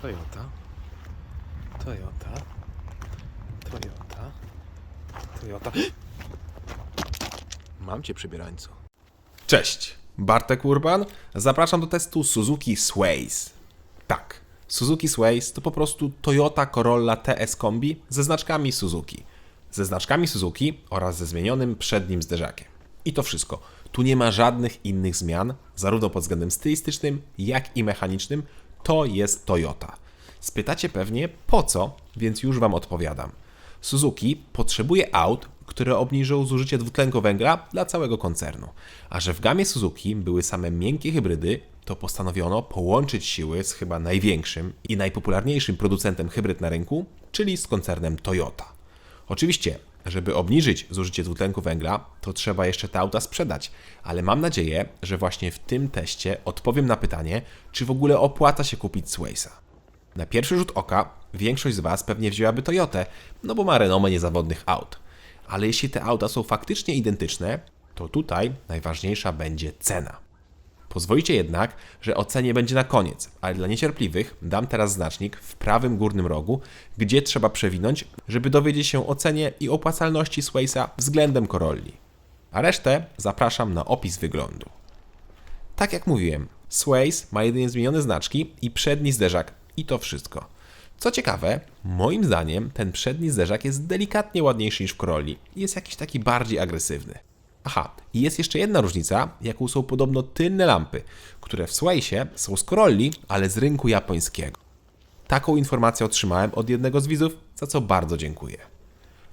Toyota, Toyota, Toyota, Toyota. Mam cię, przybierańcu. Cześć, Bartek Urban. Zapraszam do testu Suzuki Sways. Tak, Suzuki Sways to po prostu Toyota Corolla TS Kombi ze znaczkami Suzuki. Ze znaczkami Suzuki oraz ze zmienionym przednim zderzakiem. I to wszystko. Tu nie ma żadnych innych zmian, zarówno pod względem stylistycznym, jak i mechanicznym. To jest Toyota. Spytacie pewnie po co, więc już Wam odpowiadam. Suzuki potrzebuje aut, które obniżą zużycie dwutlenku węgla dla całego koncernu. A że w gamie Suzuki były same miękkie hybrydy, to postanowiono połączyć siły z chyba największym i najpopularniejszym producentem hybryd na rynku, czyli z koncernem Toyota. Oczywiście, żeby obniżyć zużycie dwutlenku węgla, to trzeba jeszcze te auta sprzedać, ale mam nadzieję, że właśnie w tym teście odpowiem na pytanie, czy w ogóle opłaca się kupić Swaysa. Na pierwszy rzut oka większość z Was pewnie wzięłaby Toyotę, no bo ma renomę niezawodnych aut. Ale jeśli te auta są faktycznie identyczne, to tutaj najważniejsza będzie cena. Pozwolicie jednak, że o cenie będzie na koniec, ale dla niecierpliwych dam teraz znacznik w prawym górnym rogu, gdzie trzeba przewinąć, żeby dowiedzieć się o cenie i opłacalności Swaysa względem Corolli. A resztę zapraszam na opis wyglądu. Tak jak mówiłem, Sways ma jedynie zmienione znaczki i przedni zderzak i to wszystko. Co ciekawe, moim zdaniem ten przedni zderzak jest delikatnie ładniejszy niż w Corolli i jest jakiś taki bardziej agresywny. Aha, i jest jeszcze jedna różnica, jaką są podobno tylne lampy, które w Swaysie są z Corolli, ale z rynku japońskiego. Taką informację otrzymałem od jednego z widzów, za co bardzo dziękuję.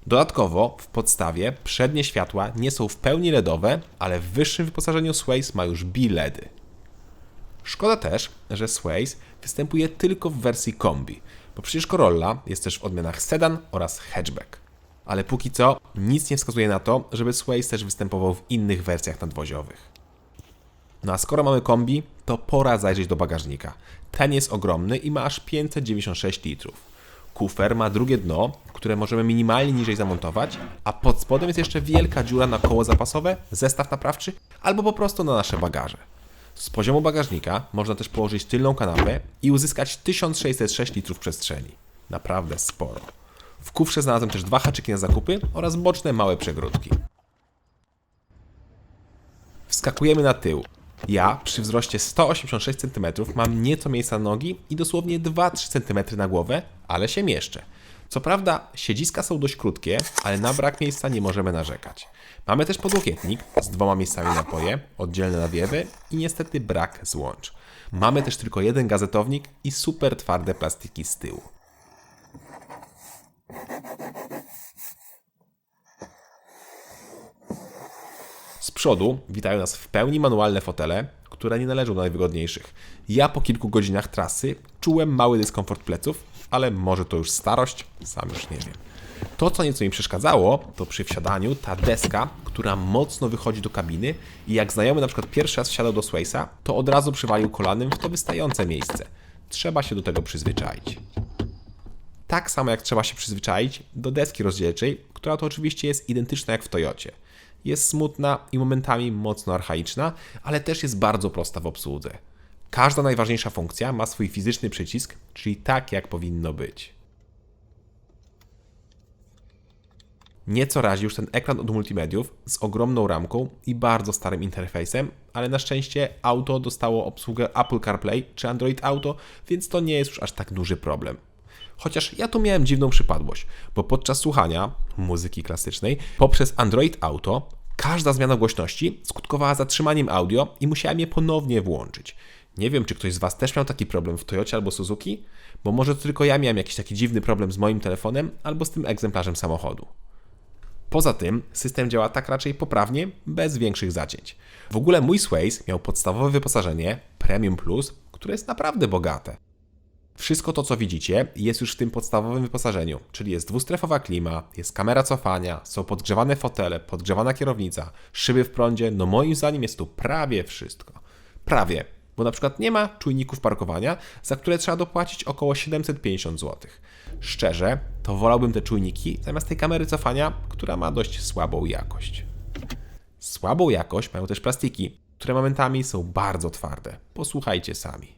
Dodatkowo w podstawie przednie światła nie są w pełni LEDowe, ale w wyższym wyposażeniu Sways ma już B-LEDy. Szkoda też, że Sways występuje tylko w wersji kombi, bo przecież Corolla jest też w odmianach sedan oraz hatchback. Ale póki co nic nie wskazuje na to, żeby Sways też występował w innych wersjach nadwoziowych. No a skoro mamy kombi, to pora zajrzeć do bagażnika. Ten jest ogromny i ma aż 596 litrów. Kufer ma drugie dno, które możemy minimalnie niżej zamontować, a pod spodem jest jeszcze wielka dziura na koło zapasowe, zestaw naprawczy albo po prostu na nasze bagaże. Z poziomu bagażnika można też położyć tylną kanapę i uzyskać 1606 litrów przestrzeni. Naprawdę sporo. W kufrze znalazłem też 2 haczyki na zakupy oraz boczne małe przegródki. Wskakujemy na tył. Ja przy wzroście 186 cm mam nieco miejsca na nogi i dosłownie 2-3 cm na głowę, ale się mieszczę. Co prawda siedziska są dość krótkie, ale na brak miejsca nie możemy narzekać. Mamy też podłokietnik z 2 miejscami na poje, oddzielne nawiewy i niestety brak złącz. Mamy też tylko jeden gazetownik i super twarde plastiki z tyłu. Z przodu witają nas w pełni manualne fotele, które nie należą do najwygodniejszych. Ja po kilku godzinach trasy czułem mały dyskomfort pleców, ale może to już starość, sam już nie wiem. To, co nieco mi przeszkadzało, to przy wsiadaniu ta deska, która mocno wychodzi do kabiny i jak znajomy na przykład pierwszy raz wsiadał do Swaysa, to od razu przywalił kolanem w to wystające miejsce. Trzeba się do tego przyzwyczaić. Tak samo jak trzeba się przyzwyczaić do deski rozdzielczej, która to oczywiście jest identyczna jak w Toyocie. Jest smutna i momentami mocno archaiczna, ale też jest bardzo prosta w obsłudze. Każda najważniejsza funkcja ma swój fizyczny przycisk, czyli tak jak powinno być. Nieco razi już ten ekran od multimediów z ogromną ramką i bardzo starym interfejsem, ale na szczęście auto dostało obsługę Apple CarPlay czy Android Auto, więc to nie jest już aż tak duży problem. Chociaż ja tu miałem dziwną przypadłość, bo podczas słuchania muzyki klasycznej poprzez Android Auto każda zmiana głośności skutkowała zatrzymaniem audio i musiałem je ponownie włączyć. Nie wiem, czy ktoś z Was też miał taki problem w Toyocie albo Suzuki, bo może to tylko ja miałem jakiś taki dziwny problem z moim telefonem albo z tym egzemplarzem samochodu. Poza tym system działa tak raczej poprawnie, bez większych zacięć. W ogóle mój Sways miał podstawowe wyposażenie Premium Plus, które jest naprawdę bogate. Wszystko to, co widzicie, jest już w tym podstawowym wyposażeniu, czyli jest dwustrefowa klima, jest kamera cofania, są podgrzewane fotele, podgrzewana kierownica, szyby w prądzie, no moim zdaniem jest tu prawie wszystko. Prawie, bo na przykład nie ma czujników parkowania, za które trzeba dopłacić około 750 zł. Szczerze, to wolałbym te czujniki zamiast tej kamery cofania, która ma dość słabą jakość. Słabą jakość mają też plastiki, które momentami są bardzo twarde. Posłuchajcie sami.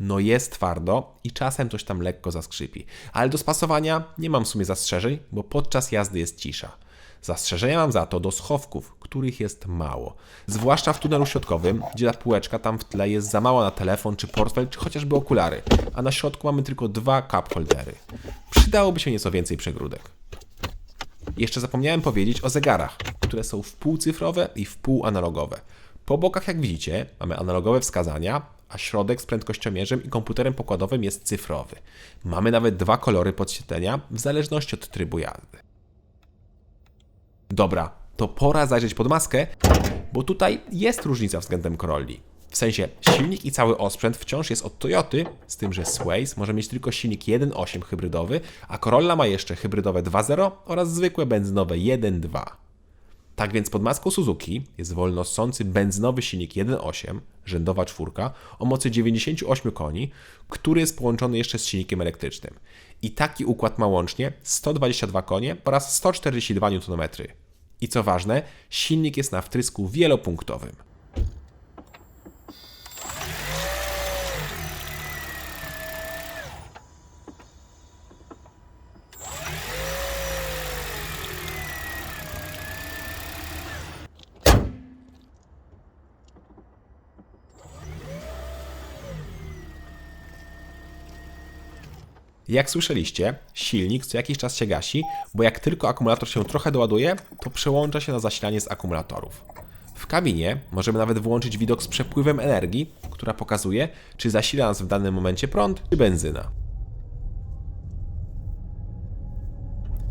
No jest twardo i czasem coś tam lekko zaskrzypi. Ale do spasowania nie mam w sumie zastrzeżeń, bo podczas jazdy jest cisza. Zastrzeżenia mam za to do schowków, których jest mało. Zwłaszcza w tunelu środkowym, gdzie ta półeczka tam w tle jest za mała na telefon, czy portfel, czy chociażby okulary, a na środku mamy tylko 2 cup holdery. Przydałoby się nieco więcej przegródek. Jeszcze zapomniałem powiedzieć o zegarach, które są wpół cyfrowe i wpół analogowe. Po bokach, jak widzicie, mamy analogowe wskazania, a środek z prędkościomierzem i komputerem pokładowym jest cyfrowy. Mamy nawet 2 kolory podświetlenia w zależności od trybu jazdy. Dobra, to pora zajrzeć pod maskę, bo tutaj jest różnica względem Corolli. W sensie silnik i cały osprzęt wciąż jest od Toyoty, z tym, że Sways może mieć tylko silnik 1.8 hybrydowy, a Corolla ma jeszcze hybrydowe 2.0 oraz zwykłe benzynowe 1.2. Tak więc pod maską Suzuki jest wolno ssący benzynowy silnik 1.8, rzędowa czwórka, o mocy 98 koni, który jest połączony jeszcze z silnikiem elektrycznym. I taki układ ma łącznie 122 konie oraz 142 Nm. I co ważne, silnik jest na wtrysku wielopunktowym. Jak słyszeliście, silnik co jakiś czas się gasi, bo jak tylko akumulator się trochę doładuje, to przełącza się na zasilanie z akumulatorów. W kabinie możemy nawet włączyć widok z przepływem energii, która pokazuje, czy zasila nas w danym momencie prąd, czy benzyna.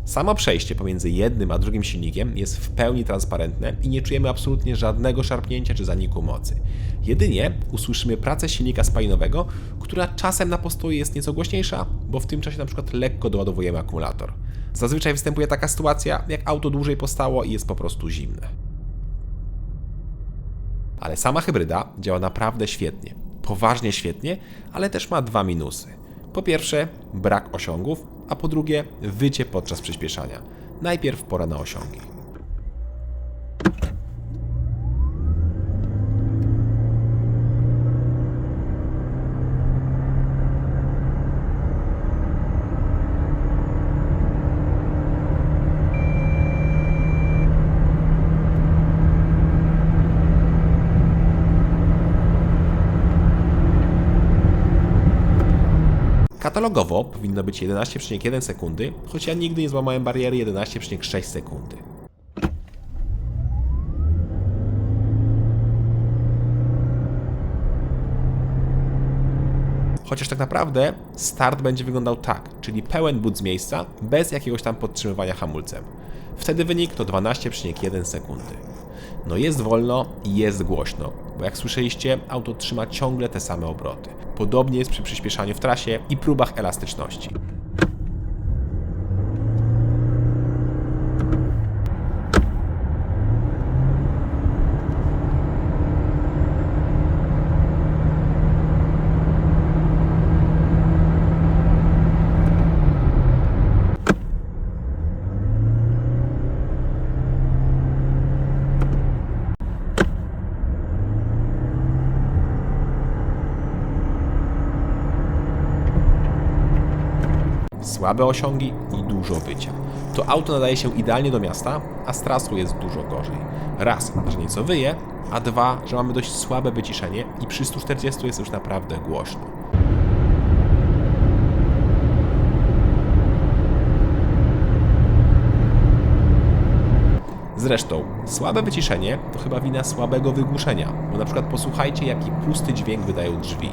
Samo przejście pomiędzy jednym a drugim silnikiem jest w pełni transparentne i nie czujemy absolutnie żadnego szarpnięcia czy zaniku mocy. Jedynie usłyszymy pracę silnika spalinowego, która czasem na postoju jest nieco głośniejsza, bo w tym czasie na przykład lekko doładowujemy akumulator. Zazwyczaj występuje taka sytuacja, jak auto dłużej postało i jest po prostu zimne. Ale sama hybryda działa naprawdę świetnie. Poważnie świetnie, ale też ma 2 minusy. Po pierwsze, brak osiągów, a po drugie, wycie podczas przyspieszania. Najpierw pora na osiągi. Katalogowo powinno być 11,1 sekundy, choć ja nigdy nie złamałem bariery 11,6 sekundy. Chociaż tak naprawdę start będzie wyglądał tak, czyli pełen but z miejsca, bez jakiegoś tam podtrzymywania hamulcem. Wtedy wynik to 12,1 sekundy. No jest wolno i jest głośno, bo jak słyszeliście, auto trzyma ciągle te same obroty. Podobnie jest przy przyspieszaniu w trasie i próbach elastyczności. Słabe osiągi i dużo wycia. To auto nadaje się idealnie do miasta, a z trasą jest dużo gorzej. Raz, że nieco wyje, a dwa, że mamy dość słabe wyciszenie i przy 140 jest już naprawdę głośno. Zresztą, słabe wyciszenie to chyba wina słabego wygłuszenia, bo na przykład posłuchajcie, jaki pusty dźwięk wydają drzwi.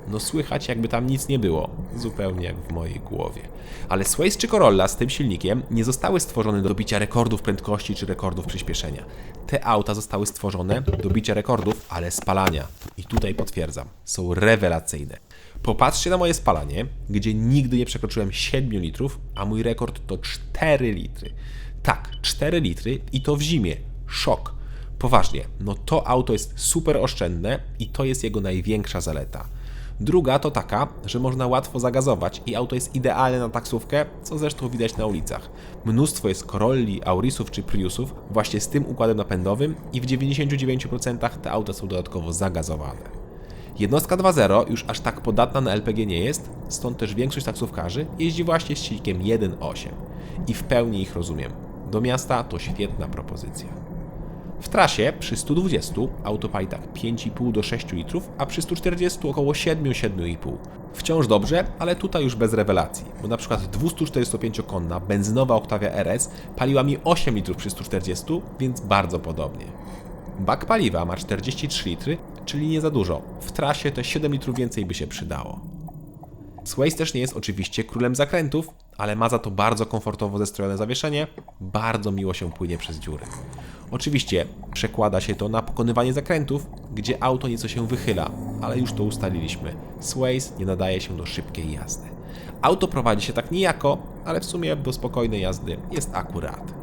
No słychać, jakby tam nic nie było, zupełnie jak w mojej głowie. Ale Sways czy Corolla z tym silnikiem nie zostały stworzone do bicia rekordów prędkości czy rekordów przyspieszenia. Te auta zostały stworzone do bicia rekordów, ale spalania. I tutaj potwierdzam, są rewelacyjne. Popatrzcie na moje spalanie, gdzie nigdy nie przekroczyłem 7 litrów, a mój rekord to 4 litry. Tak, 4 litry i to w zimie. Szok. Poważnie, no to auto jest super oszczędne i to jest jego największa zaleta. Druga to taka, że można łatwo zagazować i auto jest idealne na taksówkę, co zresztą widać na ulicach. Mnóstwo jest Corolli, Aurisów czy Priusów właśnie z tym układem napędowym i w 99% te auta są dodatkowo zagazowane. Jednostka 2.0 już aż tak podatna na LPG nie jest, stąd też większość taksówkarzy jeździ właśnie z silnikiem 1.8 i w pełni ich rozumiem. Do miasta to świetna propozycja. W trasie przy 120 auto pali tak 5,5 do 6 litrów, a przy 140 około 7-7,5. Wciąż dobrze, ale tutaj już bez rewelacji, bo na przykład 245-konna benzynowa Octavia RS paliła mi 8 litrów przy 140, więc bardzo podobnie. Bak paliwa ma 43 litry, czyli nie za dużo. W trasie te 7 litrów więcej by się przydało. Sways też nie jest oczywiście królem zakrętów, ale ma za to bardzo komfortowo zestrojone zawieszenie, bardzo miło się płynie przez dziury. Oczywiście przekłada się to na pokonywanie zakrętów, gdzie auto nieco się wychyla, ale już to ustaliliśmy. Sways nie nadaje się do szybkiej jazdy. Auto prowadzi się tak nijako, ale w sumie do spokojnej jazdy jest akurat.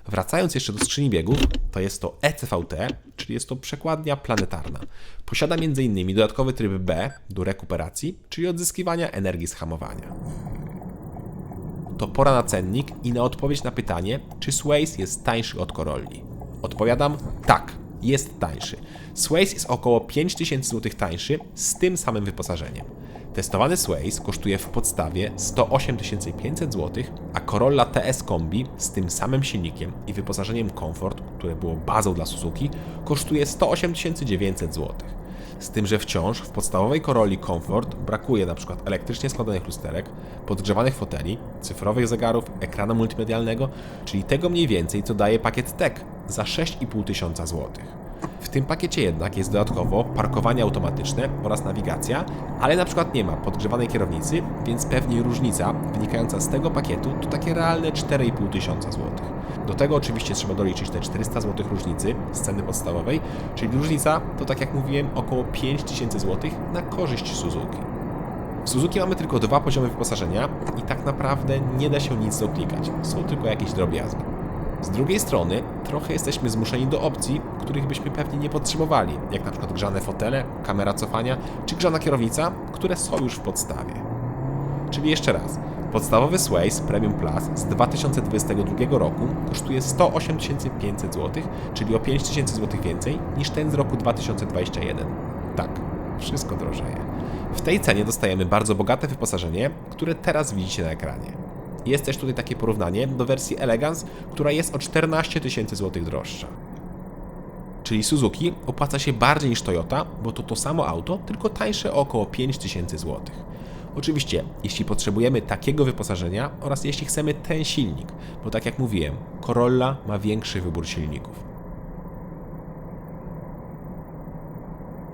Wracając jeszcze do skrzyni biegów, to jest to ECVT, czyli jest to przekładnia planetarna. Posiada m.in. dodatkowy tryb B do rekuperacji, czyli odzyskiwania energii z hamowania. To pora na cennik i na odpowiedź na pytanie, czy Sways jest tańszy od Corolli. Odpowiadam, tak, jest tańszy. Sways jest około 5000 zł tańszy z tym samym wyposażeniem. Testowany Sways kosztuje w podstawie 108 500 zł, a Corolla TS Kombi z tym samym silnikiem i wyposażeniem Comfort, które było bazą dla Suzuki, kosztuje 108 900 zł. Z tym, że wciąż w podstawowej Corolli Comfort brakuje np. elektrycznie składanych lusterek, podgrzewanych foteli, cyfrowych zegarów, ekranu multimedialnego, czyli tego mniej więcej, co daje pakiet Tech za 6500 zł. W tym pakiecie jednak jest dodatkowo parkowanie automatyczne oraz nawigacja, ale na przykład nie ma podgrzewanej kierownicy, więc pewnie różnica wynikająca z tego pakietu to takie realne 4500 zł. Do tego oczywiście trzeba doliczyć te 400 zł różnicy z ceny podstawowej, czyli różnica to, tak jak mówiłem, około 5000 zł na korzyść Suzuki. W Suzuki mamy tylko 2 poziomy wyposażenia i tak naprawdę nie da się nic doklikać, są tylko jakieś drobiazgi. Z drugiej strony trochę jesteśmy zmuszeni do opcji, których byśmy pewnie nie potrzebowali, jak na przykład grzane fotele, kamera cofania czy grzana kierownica, które są już w podstawie. Czyli jeszcze raz, podstawowy Sways Premium Plus z 2022 roku kosztuje 108 500 zł, czyli o 5000 zł więcej niż ten z roku 2021. Tak, wszystko drożeje. W tej cenie dostajemy bardzo bogate wyposażenie, które teraz widzicie na ekranie. Jest też tutaj takie porównanie do wersji Elegance, która jest o 14 000 zł droższa. Czyli Suzuki opłaca się bardziej niż Toyota, bo to samo auto, tylko tańsze o około 5000 zł. Oczywiście, jeśli potrzebujemy takiego wyposażenia oraz jeśli chcemy ten silnik, bo tak jak mówiłem, Corolla ma większy wybór silników.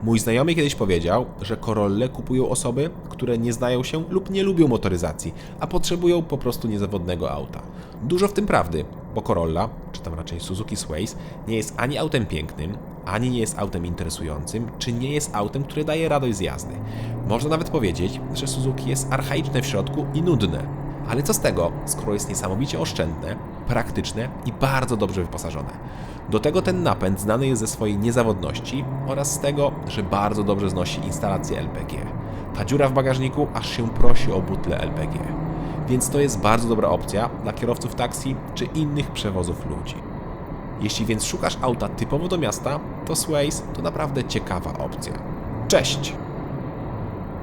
Mój znajomy kiedyś powiedział, że Corolle kupują osoby, które nie znają się lub nie lubią motoryzacji, a potrzebują po prostu niezawodnego auta. Dużo w tym prawdy, bo Corolla, czy tam raczej Suzuki Sways, nie jest ani autem pięknym, ani nie jest autem interesującym, czy nie jest autem, które daje radość z jazdy. Można nawet powiedzieć, że Suzuki jest archaiczne w środku i nudne. Ale co z tego, skoro jest niesamowicie oszczędne, praktyczne i bardzo dobrze wyposażone. Do tego ten napęd znany jest ze swojej niezawodności oraz z tego, że bardzo dobrze znosi instalację LPG. Ta dziura w bagażniku aż się prosi o butlę LPG. Więc to jest bardzo dobra opcja dla kierowców taksi czy innych przewozów ludzi. Jeśli więc szukasz auta typowo do miasta, to Sways to naprawdę ciekawa opcja. Cześć!